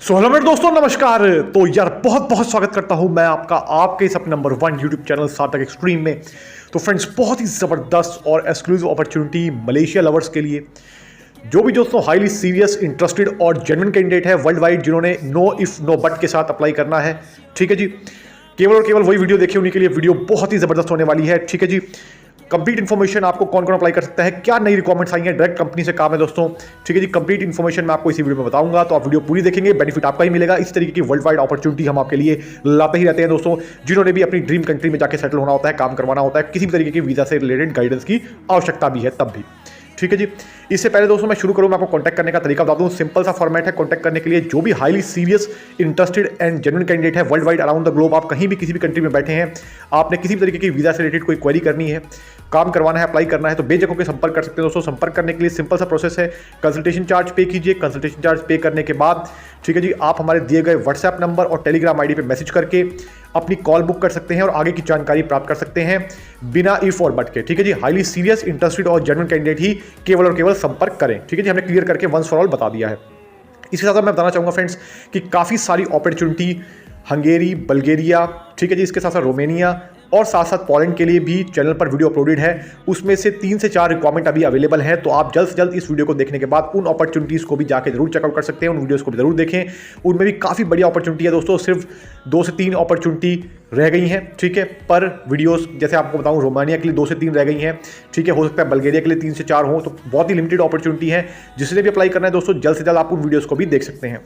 Hello मेरे दोस्तों, नमस्कार। तो यार बहुत बहुत स्वागत करता हूं मैं आपका आपके इस अपने नंबर 1 यूट्यूब चैनल सार्थक एक्सट्रीम में। तो फ्रेंड्स, बहुत ही ज़बरदस्त और एक्सक्लूसिव अपॉर्चुनिटी मलेशिया लवर्स के लिए, जो भी दोस्तों हाईली सीरियस, इंटरेस्टेड और जेन्युइन कैंडिडेट है वर्ल्ड वाइड, जिन्होंने नो इफ नो बट के साथ अप्लाई करना है। ठीक है जी, केवल और केवल वही वीडियो देखिए, उन्हीं के लिए वीडियो बहुत ही ज़बरदस्त होने वाली है। ठीक है जी, कंप्लीट इन्फॉर्मेशन आपको कौन कौन अप्लाई कर सकता है, क्या नई रिक्वायरमेंट्स आई हैं, डायरेक्ट कंपनी से काम है दोस्तों। ठीक है जी, कंप्लीट इन्फॉर्मेशन मैं आपको इसी वीडियो में बताऊंगा, तो आप वीडियो पूरी देखेंगे, बेनिफिट आपका ही मिलेगा। इस तरीके की वर्ल्ड वाइड अपॉर्चुनिटी हम आपके लिए लाते ही रहते हैं दोस्तों, जिन्होंने भी अपनी ड्रीम कंट्री में जाकर सेटल होना होता है, काम करवाना होता है, किसी भी तरीके की वीजा से रिलेटेड गाइडेंस की आवश्यकता भी है तब भी। ठीक है जी, इससे पहले दोस्तों मैं शुरू करूं, मैं आपको कांटेक्ट करने का तरीका बता दूं। सिंपल सा फॉर्मेट है कांटेक्ट करने के लिए। जो भी highly serious, interested and genuine candidate है world wide around the globe, आप कहीं भी किसी भी कंट्री में बैठे हैं, आपने किसी भी तरीके की वीजा से रिलेटेड कोई क्वेरी करनी है, काम करवाना है, अप्लाई करना है, तो बेझक होकर संपर्क कर सकते हैं दोस्तों। संपर्क करने के लिए सिंपल सा प्रोसेस है, कंसल्टेशन चार्ज पे कीजिए। कंसल्टेशन चार्ज पे करने के बाद ठीक है जी, आप हमारे दिए गए व्हाट्सएप नंबर और टेलीग्राम आईडी पे मैसेज करके अपनी कॉल बुक कर सकते हैं और आगे की जानकारी प्राप्त कर सकते हैं बिना इफ और बट के। ठीक है जी, हाईली सीरियस, इंटरेस्टेड और जेन्युइन कैंडिडेट ही केवल और केवल संपर्क करें। ठीक है जी, हमने क्लियर करके वंस फॉर ऑल बता दिया है। इसके साथ मैं बताना चाहूँगा फ्रेंड्स कि काफ़ी सारी अपॉर्चुनिटी हंगेरी, बल्गेरिया, ठीक है जी, इसके साथ साथ रोमेनिया और साथ साथ पोलैंड के लिए भी चैनल पर वीडियो अपलोडेड है। उसमें से 3 से 4 रिक्वायरमेंट अभी अवेलेबल है, तो आप जल्द से जल्द इस वीडियो को देखने के बाद उन अपॉर्चुनिटीज़ को भी जाके जरूर चेकआउट कर सकते हैं, उन वीडियोस को भी जरूर देखें। उनमें भी काफ़ी बढ़िया अपॉर्चुनिटी है दोस्तों, सिर्फ 2 से 3 अपॉर्चुनिटी रह गई हैं। ठीक है, पर वीडियोस जैसे आपको बताऊं, रोमानिया के लिए 2 से 3 रह गई हैं। ठीक है, हो सकता है बल्गेरिया के लिए 3 से 4 हो, तो बहुत ही लिमिटेड अपॉर्चुनिटी है। जिसने भी अप्लाई करना है दोस्तों, जल्द से जल्द आप उन वीडियोस को भी देख सकते हैं।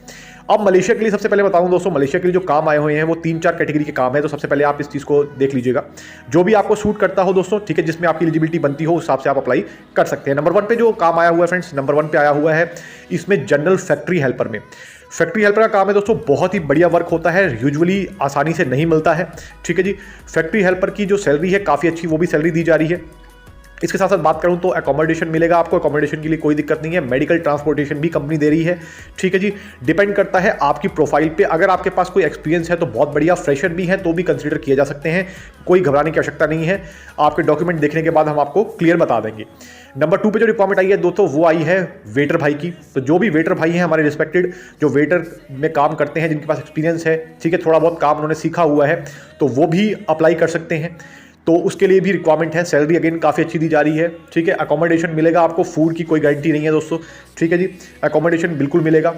अब मलेशिया के लिए सबसे पहले बताऊं दोस्तों, मलेशिया के लिए जो काम आए हुए हैं वो 3-4 कैटेगरी के काम है। तो सबसे पहले आप इस चीज़ को देख लीजिएगा, जो भी आपको सूट करता हो दोस्तों, ठीक है, जिसमें आपकी एलिजिबिलिटी बनती हो, उस हिसाब से आप अप्लाई कर सकते हैं। नंबर 1 पे जो काम आया हुआ है फ्रेंड्स, नंबर 1 पे आया हुआ है इसमें जनरल फैक्ट्री हेल्पर में। फैक्ट्री हेल्पर का काम है दोस्तों, बहुत ही बढ़िया वर्क होता है, यूजुअली आसानी से नहीं मिलता है। ठीक है जी, फैक्ट्री हेल्पर की जो सैलरी है काफ़ी अच्छी, वो भी सैलरी दी जा रही है। इसके साथ साथ बात करूं तो अकोमोडेशन मिलेगा आपको, अकोमोडेशन के लिए कोई दिक्कत नहीं है। मेडिकल ट्रांसपोर्टेशन भी कंपनी दे रही है। ठीक है जी, डिपेंड करता है आपकी प्रोफाइल पे। अगर आपके पास कोई एक्सपीरियंस है तो बहुत बढ़िया, फ्रेशर भी है तो भी कंसीडर किए जा सकते हैं, कोई घबराने की आवश्यकता नहीं है। आपके डॉक्यूमेंट देखने के बाद हम आपको क्लियर बता देंगे। नंबर 2 पे जो रिक्वायरमेंट आई है दोस्तों, वो आई है वेटर भाई की। तो जो भी वेटर भाई हैं हमारे रिस्पेक्टेड, जो वेटर में काम करते हैं, जिनके पास एक्सपीरियंस है, ठीक है, थोड़ा बहुत काम उन्होंने सीखा हुआ है, तो वो भी अप्लाई कर सकते हैं। तो उसके लिए भी रिक्वायरमेंट है। सैलरी अगेन काफ़ी अच्छी दी जा रही है। ठीक है, अकोमोडेशन मिलेगा आपको, फूड की कोई गारंटी नहीं है दोस्तों। ठीक है जी, अकोमोडेशन बिल्कुल मिलेगा।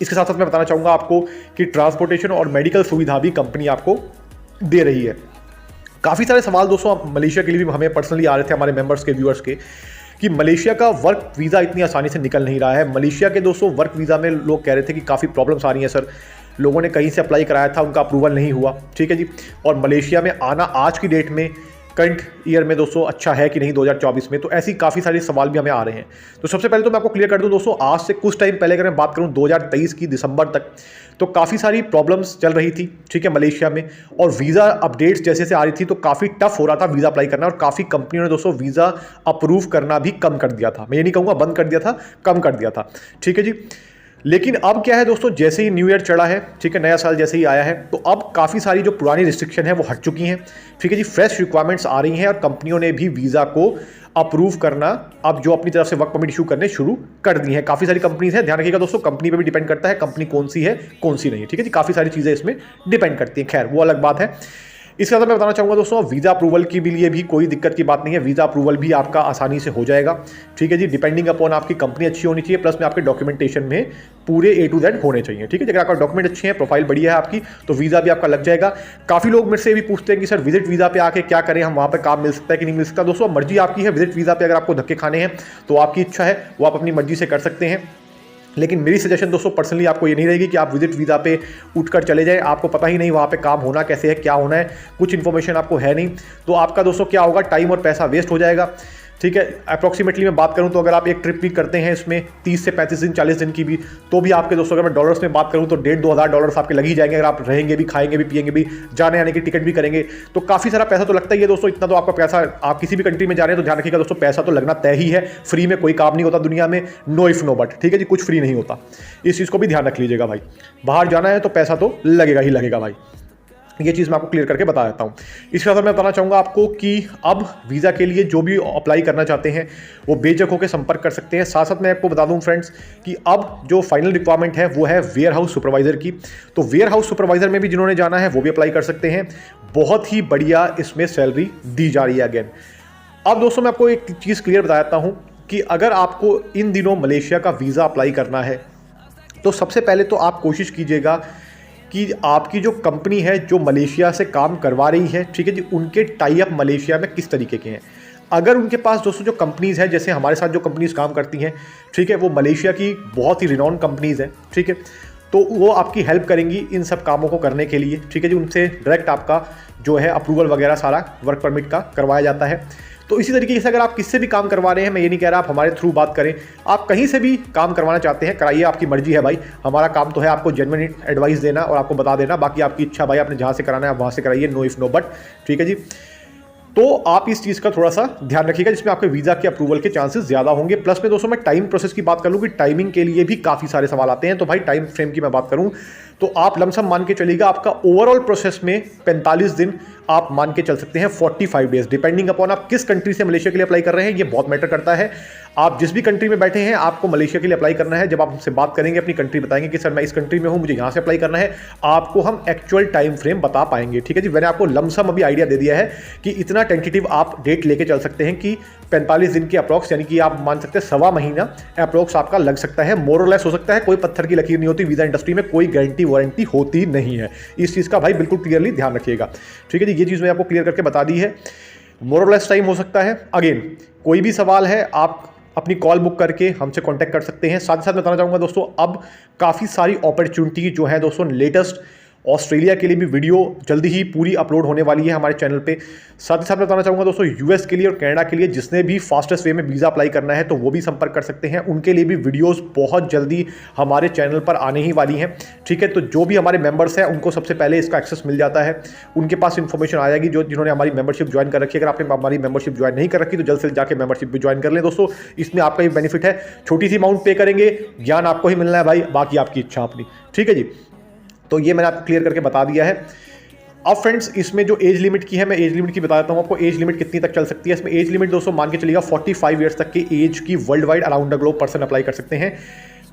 इसके साथ साथ मैं बताना चाहूँगा आपको कि ट्रांसपोर्टेशन और मेडिकल सुविधा भी कंपनी आपको दे रही है। काफ़ी सारे सवाल दोस्तों मलेशिया के लिए भी हमें पर्सनली आ रहे थे, हमारे मेंबर्स के, व्यूअर्स के, कि मलेशिया का वर्क वीज़ा इतनी आसानी से निकल नहीं रहा है। मलेशिया के दोस्तों वर्क वीज़ा में लोग कह रहे थे कि काफ़ी प्रॉब्लम्स आ रही हैं सर, लोगों ने कहीं से अप्लाई कराया था, उनका अप्रूवल नहीं हुआ। ठीक है जी, और मलेशिया में आना आज की डेट में, करंट ईयर में दोस्तों अच्छा है कि नहीं 2024 में, तो ऐसी काफ़ी सारे सवाल भी हमें आ रहे हैं। तो सबसे पहले तो मैं आपको क्लियर कर दूं दोस्तों, आज से कुछ टाइम पहले अगर मैं बात करूं 2023 की दिसंबर तक, तो काफ़ी सारी प्रॉब्लम्स चल रही थी। ठीक है, मलेशिया में, और वीज़ा अपडेट्स जैसे से आ रही थी तो काफ़ी टफ हो रहा था वीज़ा अप्लाई करना, और काफ़ी कंपनियों ने दोस्तों वीज़ा अप्रूव करना भी कम कर दिया था। मैं ये नहीं कहूँगा बंद कर दिया था, कम कर दिया था। ठीक है जी, लेकिन अब क्या है दोस्तों, जैसे ही न्यू ईयर चढ़ा है, ठीक है, नया साल जैसे ही आया है, तो अब काफ़ी सारी जो पुरानी रिस्ट्रिक्शन है वो हट चुकी हैं। ठीक है जी, फ्रेश रिक्वायरमेंट्स आ रही हैं और कंपनियों ने भी वीज़ा को अप्रूव करना, अब जो अपनी तरफ से वर्क परमिट इशू करने शुरू कर दी हैं। काफ़ी सारी कंपनीज हैं, ध्यान रखिएगा दोस्तों, कंपनी पे भी डिपेंड करता है कंपनी कौन सी है कौन सी नहीं है। ठीक है जी, काफ़ी सारी चीज़ें इसमें डिपेंड करती हैं, खैर वो अलग बात है। इसके साथ मैं बताना चाहूँगा दोस्तों, वीज़ा अप्रूवल के भी लिए भी कोई दिक्कत की बात नहीं है। वीज़ा अप्रूवल भी आपका आसानी से हो जाएगा। ठीक है जी, डिपेंडिंग अपॉन आपकी कंपनी अच्छी होनी चाहिए, प्लस में आपके डॉक्यूमेंटेशन में पूरे A to Z होने चाहिए। ठीक है, अगर आपका डॉक्यूमेंट अच्छे हैं, प्रोफाइल बढ़िया है आपकी, तो वीज़ा भी आपका लग जाएगा। काफ़ी लोग मेरे से भी पूछते हैं कि सर विजिट वीज़ा पे आके क्या करें, हम वहाँ पे काम मिल सकता है कि नहीं मिल सकता। दोस्तों मर्जी आपकी है, विजिट वीज़ा पे अगर आपको धक्के खाने हैं तो आपकी इच्छा है, वो आप अपनी मर्जी से कर सकते हैं। लेकिन मेरी सजेशन दोस्तों पर्सनली आपको ये नहीं रहेगी कि आप विजिट वीज़ा पे उठकर चले जाएं, आपको पता ही नहीं वहाँ पे काम होना कैसे है, क्या होना है, कुछ इन्फॉर्मेशन आपको है नहीं, तो आपका दोस्तों क्या होगा, टाइम और पैसा वेस्ट हो जाएगा। ठीक है, अप्रॉक्सीमेटली मैं बात करूं तो अगर आप एक ट्रिप भी करते हैं इसमें 30 से 35 दिन, 40 दिन की भी, तो भी आपके दोस्तों, अगर मैं डॉलर्स में बात करूं तो 1,500-2 हज़ार डॉलर्स आपके लग ही जाएंगे। अगर आप रहेंगे भी, खाएंगे भी, पिएंगे भी, जाने आने की टिकट भी करेंगे, तो काफ़ी सारा पैसा तो लगता ही है दोस्तों। इतना तो आपका पैसा, आप किसी भी कंट्री में जा रहे हैं तो ध्यान रखिएगा दोस्तों, पैसा तो लगना तय ही है। फ्री में कोई काम नहीं होता दुनिया में, नो इफ नो बट। ठीक है जी, कुछ फ्री नहीं होता, इस चीज़ को भी ध्यान रख लीजिएगा भाई। बाहर जाना है तो पैसा तो लगेगा ही लगेगा भाई। ये चीज़ मैं आपको क्लियर करके बता देता हूँ। इसके साथ मैं बताना चाहूँगा आपको कि अब वीज़ा के लिए जो भी अप्लाई करना चाहते हैं वो बेझिझक होकर संपर्क कर सकते हैं। साथ साथ मैं आपको बता दूँ फ्रेंड्स कि अब जो फाइनल रिक्वायरमेंट है वो है वेयर हाउस सुपरवाइज़र की। तो वेयर हाउस सुपरवाइज़र में भी जिन्होंने जाना है वो भी अप्लाई कर सकते हैं। बहुत ही बढ़िया इसमें सैलरी दी जा रही है अगेन। अब दोस्तों मैं आपको एक चीज़ क्लियर बता देता हूँ कि अगर आपको इन दिनों मलेशिया का वीज़ा अप्लाई करना है तो सबसे पहले तो आप कोशिश कीजिएगा कि आपकी जो कंपनी है जो मलेशिया से काम करवा रही है, ठीक है जी, उनके टाई अप मलेशिया में किस तरीके के हैं। अगर उनके पास दोस्तों जो कंपनीज़ हैं, जैसे हमारे साथ जो कंपनीज़ काम करती हैं, ठीक है, वो मलेशिया की बहुत ही रिनॉन कंपनीज़ हैं, ठीक है, तो वो आपकी हेल्प करेंगी इन सब कामों को करने के लिए, ठीक है जी। उनसे डायरेक्ट आपका जो है अप्रूवल वगैरह सारा वर्क परमिट का करवाया जाता है। तो इसी तरीके से अगर आप किससे भी काम करवा रहे हैं, मैं ये नहीं कह रहा आप हमारे थ्रू बात करें, आप कहीं से भी काम करवाना चाहते हैं कराइए, आपकी मर्जी है भाई। हमारा काम तो है आपको जेन्युइन एडवाइस देना और आपको बता देना, बाकी आपकी इच्छा भाई, आपने जहाँ से कराना है आप वहाँ से कराइए, नो इफ नो बट, ठीक है जी। तो आप इस चीज़ का थोड़ा सा ध्यान रखिएगा जिसमें आपके वीज़ा के अप्रूवल के चांसेस ज़्यादा होंगे। प्लस में दोस्तों मैं टाइम प्रोसेस की बात कर लूँ कि टाइमिंग के लिए भी काफ़ी सारे सवाल आते हैं। तो भाई टाइम फ्रेम की मैं बात करूँ तो आप लमसम मान के चलिएगा आपका ओवरऑल प्रोसेस में 45 दिन आप मान के चल सकते हैं, 45 डेज, डिपेंडिंग अपॉन आप किस कंट्री से मलेशिया के लिए अप्लाई कर रहे हैं, ये बहुत मैटर करता है। आप जिस भी कंट्री में बैठे हैं आपको मलेशिया के लिए अप्लाई करना है, जब आप हमसे बात करेंगे अपनी कंट्री बताएंगे कि सर मैं इस कंट्री में हूं, मुझे यहां से अप्लाई करना है, आपको हम एक्चुअल टाइम फ्रेम बता पाएंगे, ठीक है जी। मैंने आपको लमसम अभी आइडिया दे दिया है कि इतना टेंटेटिव आप डेट लेके चल सकते हैं कि 45 दिन के अप्रॉक्स, यानी कि आप मान सकते हैं 1.25 महीना अप्रॉक्स आपका लग सकता है, मोर और लेस हो सकता है। कोई पत्थर की लकीर नहीं होती वीज़ा इंडस्ट्री में, कोई गारंटी वारंटी होती नहीं है। इस चीज़ का भाई बिल्कुल क्लियरली ध्यान रखिएगा, ठीक है जी। ये चीज़ मैं आपको क्लियर करके बता दी है। मोर और लेस टाइम हो सकता है। अगेन कोई भी सवाल है आप अपनी कॉल बुक करके हमसे कांटेक्ट कर सकते हैं। साथ ही साथ बताना चाहूँगा दोस्तों अब काफ़ी सारी अपॉर्चुनिटी जो है दोस्तों लेटेस्ट ऑस्ट्रेलिया के लिए भी वीडियो जल्दी ही पूरी अपलोड होने वाली है हमारे चैनल पे। साथ ही साथ बताना चाहूँगा दोस्तों यूएस के लिए और कनाडा के लिए जिसने भी फास्टेस्ट वे में वीज़ा अप्लाई करना है तो वो भी संपर्क कर सकते हैं, उनके लिए भी वीडियोस बहुत जल्दी हमारे चैनल पर आने ही वाली हैं, ठीक है। तो जो भी हमारे मेंबर्स हैं उनको सबसे पहले इसका एक्सेस मिल जाता है, उनके पास इन्फॉर्मेशन आ जाएगी। जो जिन्होंने हमारी मेंबरशिप ज्वाइन कर रखी है, अगर आपने हमारी मेंबरशिप ज्वाइन नहीं कर रखी तो जल्द से जल्द जाकर मेंबरशिप भी ज्वाइन कर लें दोस्तों। इसमें आपका ही बेनिफिट है, छोटी सी अमाउंट पे करेंगे, ज्ञान आपको ही मिलना है भाई, बाकी आपकी इच्छा अपनी, ठीक है जी। तो ये मैंने आपको क्लियर करके बता दिया है। अब फ्रेंड्स इसमें जो एज लिमिट की है, मैं एज लिमिट की बता देता हूँ आपको। एज लिमिट कितनी तक चल सकती है इसमें? एज लिमिट दोस्तों मान के चलिएगा 45 ईयर्स तक की एज की world wide around the globe person apply कर सकते हैं।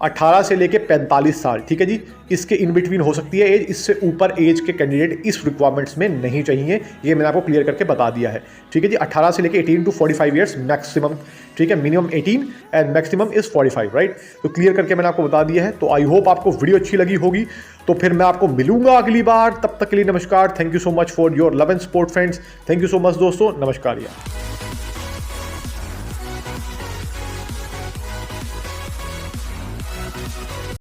18 से लेके 45 साल, ठीक है जी, इसके इन बिटवीन हो सकती है एज। इससे ऊपर एज के कैंडिडेट इस रिक्वायरमेंट्स में नहीं चाहिए, ये मैंने आपको क्लियर करके बता दिया है, ठीक है जी। 18 से लेके 18 to 45 ईयर्स मैक्सिमम, ठीक है, minimum 18 and maximum is 45, right. तो क्लियर करके मैंने आपको बता दिया है। तो आई होप आपको वीडियो अच्छी लगी होगी। तो फिर मैं आपको मिलूंगा अगली बार, तब तक के लिए नमस्कार। Thank you so much for your love and support friends. Thank you so much दोस्तों, नमस्कार यार।